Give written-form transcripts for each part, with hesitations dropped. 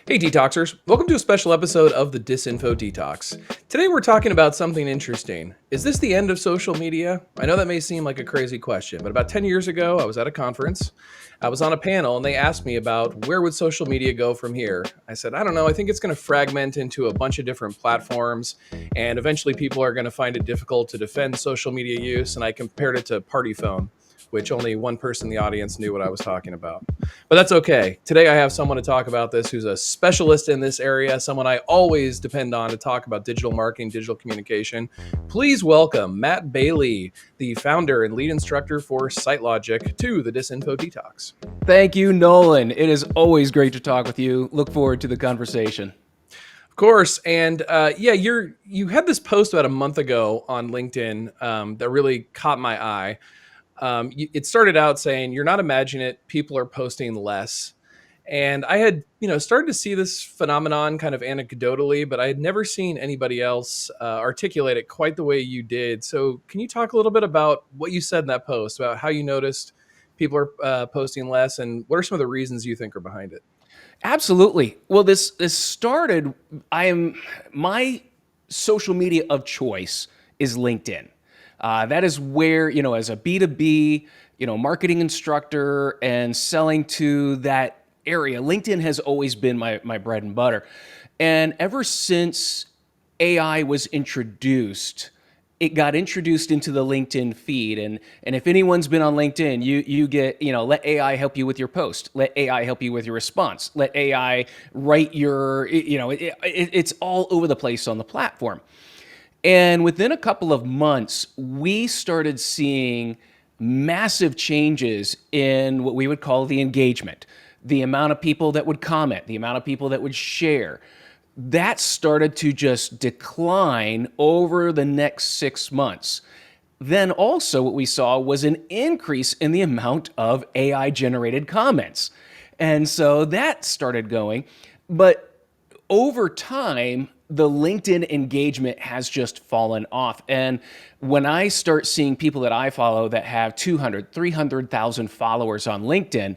Hey Detoxers, welcome to a special episode of the Disinfo Detox. Today we're talking about something interesting. Is this the end of social media? I know that may seem like a crazy question, but about 10 years ago, I was at a conference. I was on a panel and they asked me about where would social media go from here. I said, I don't know, I think it's going to fragment into a bunch of different platforms and eventually people are going to find it difficult to defend social media use, and I compared it to party phone, which only one person in the audience knew what I was talking about. But that's okay. Today I have someone to talk about this who's a specialist in this area, someone I always depend on to talk about digital marketing, digital communication. Please welcome Matt Bailey, the founder and lead instructor for SiteLogic, to the Disinfo Detox. Thank you, Nolan. It is always great to talk with you. Look forward to the conversation. Of course, and you had this post about a month ago on LinkedIn that really caught my eye. It started out saying, "You're not imagining it. People are posting less." And I had, started to see this phenomenon kind of anecdotally, but I had never seen anybody else articulate it quite the way you did. So, can you talk a little bit about what you said in that post about how you noticed people are posting less, and what are some of the reasons you think are behind it? Absolutely. Well, this started. My social media of choice is LinkedIn. That is where, as a B2B, marketing instructor and selling to that area, LinkedIn has always been my bread and butter. And ever since AI was introduced, it got introduced into the LinkedIn feed. And if anyone's been on LinkedIn, you get, let AI help you with your post. Let AI help you with your response. Let AI write your, it's all over the place on the platform. And within a couple of months, we started seeing massive changes in what we would call the engagement, the amount of people that would comment, the amount of people that would share. That started to just decline over the next 6 months. Then also what we saw was an increase in the amount of AI generated comments. And so that started going. But over time, the LinkedIn engagement has just fallen off. And when I start seeing people that I follow that have 200, 300,000 followers on LinkedIn,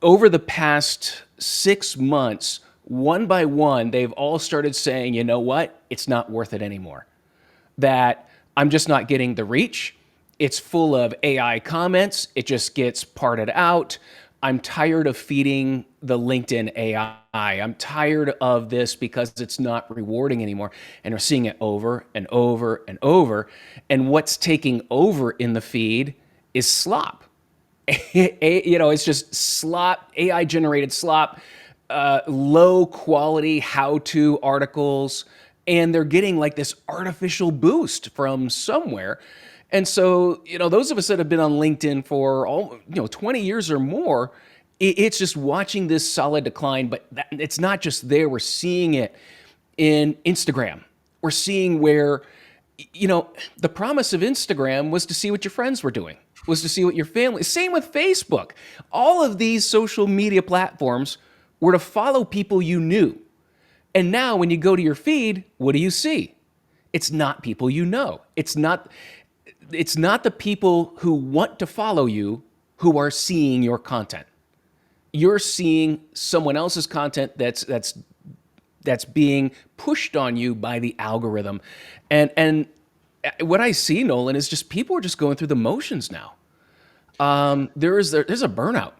over the past 6 months, one by one, they've all started saying, you know what? It's not worth it anymore. That I'm just not getting the reach. It's full of AI comments. It just gets parted out. I'm tired of feeding the LinkedIn AI. I'm tired of this because it's not rewarding anymore. And we're seeing it over and over and over. And what's taking over in the feed is slop. It's just slop, AI generated slop, low quality how to articles, and they're getting like this artificial boost from somewhere. And so, those of us that have been on LinkedIn for 20 years or more, it's just watching this solid decline. But it's not just there. We're seeing it in Instagram. We're seeing where, the promise of Instagram was to see what your friends were doing, was to see what your family. Same with Facebook. All of these social media platforms were to follow people you knew. And now when you go to your feed, what do you see? It's not people you know. It's not the people who want to follow you who are seeing your content. You're seeing someone else's content that's being pushed on you by the algorithm. And what I see, Nolan, is just people are just going through the motions now. There's a burnout.